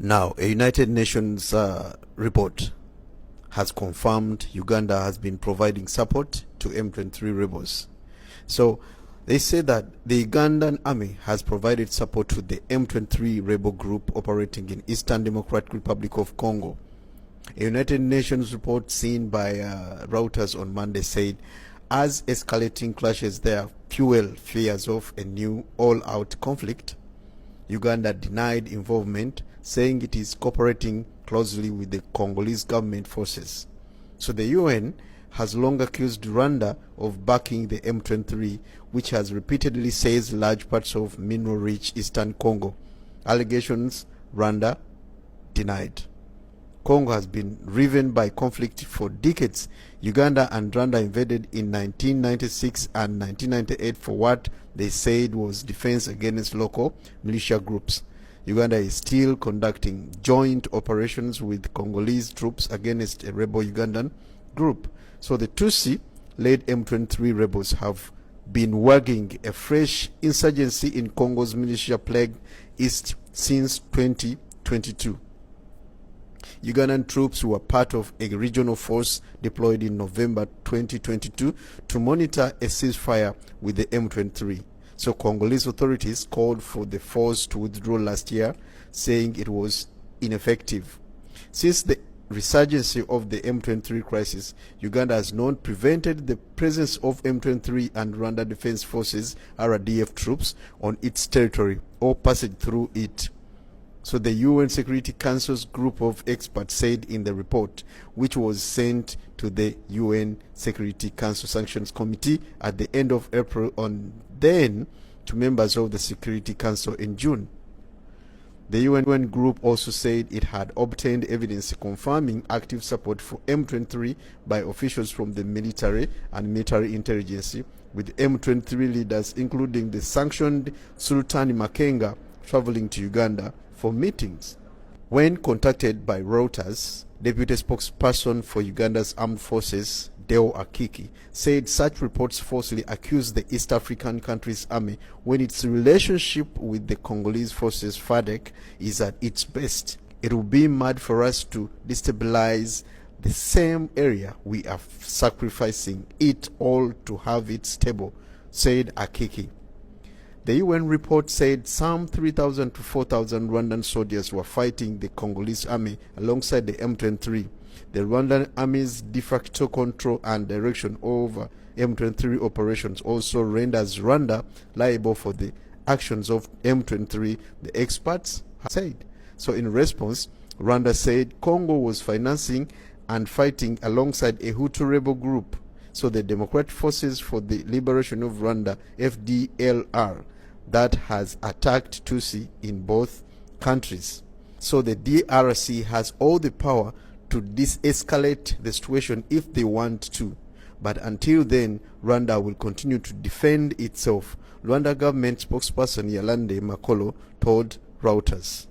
Now, a United Nations report has confirmed Uganda has been providing support to M23 rebels. So they say that the Ugandan army has provided support to the M23 rebel group operating in Eastern Democratic Republic of Congo. A United Nations report seen by Reuters on Monday said as escalating clashes there fuel fears of a new all-out conflict, Uganda denied involvement, saying it is cooperating closely with the Congolese government forces. So the UN has long accused Rwanda of backing the M23, which has repeatedly seized large parts of mineral-rich eastern Congo. Allegations Rwanda denied. Congo has been riven by conflict for decades. Uganda and Rwanda invaded in 1996 and 1998 for what they said was defense against local militia groups. Uganda is still conducting joint operations with Congolese troops against a rebel Ugandan group. So the Tutsi-led M23 rebels have been waging a fresh insurgency in Congo's militia-plagued east since 2022. Ugandan troops were part of a regional force deployed in November 2022 to monitor a ceasefire with the M23. So Congolese authorities called for the force to withdraw last year, saying it was ineffective. Since the resurgence of the M23 crisis, Uganda has not prevented the presence of M23 and Rwanda Defense Forces (RDF) troops on its territory or passage through it. So the UN Security Council's group of experts said in the report, which was sent to the UN Security Council Sanctions Committee at the end of April and then to members of the Security Council in June. The UN group also said it had obtained evidence confirming active support for M23 by officials from the military and military intelligence, with M23 leaders including the sanctioned Sultan Makenga traveling to Uganda for meetings. When contacted by Reuters, deputy spokesperson for Uganda's armed forces, Deo Akiki, said such reports falsely accuse the East African country's army when its relationship with the Congolese forces FARDC is at its best. It would be mad for us to destabilize the same area we are sacrificing it all to have it stable, said Akiki. The UN report said some 3,000 to 4,000 Rwandan soldiers were fighting the Congolese army alongside the M23. The Rwandan army's de facto control and direction over M23 operations also renders Rwanda liable for the actions of M23, the experts have said. So in response, Rwanda said Congo was financing and fighting alongside a Hutu rebel group. So the Democratic Forces for the Liberation of Rwanda, FDLR, that has attacked Tutsi in both countries. So the DRC has all the power to de-escalate the situation if they want to. But until then, Rwanda will continue to defend itself, Rwanda government spokesperson Yolande Makolo told Reuters.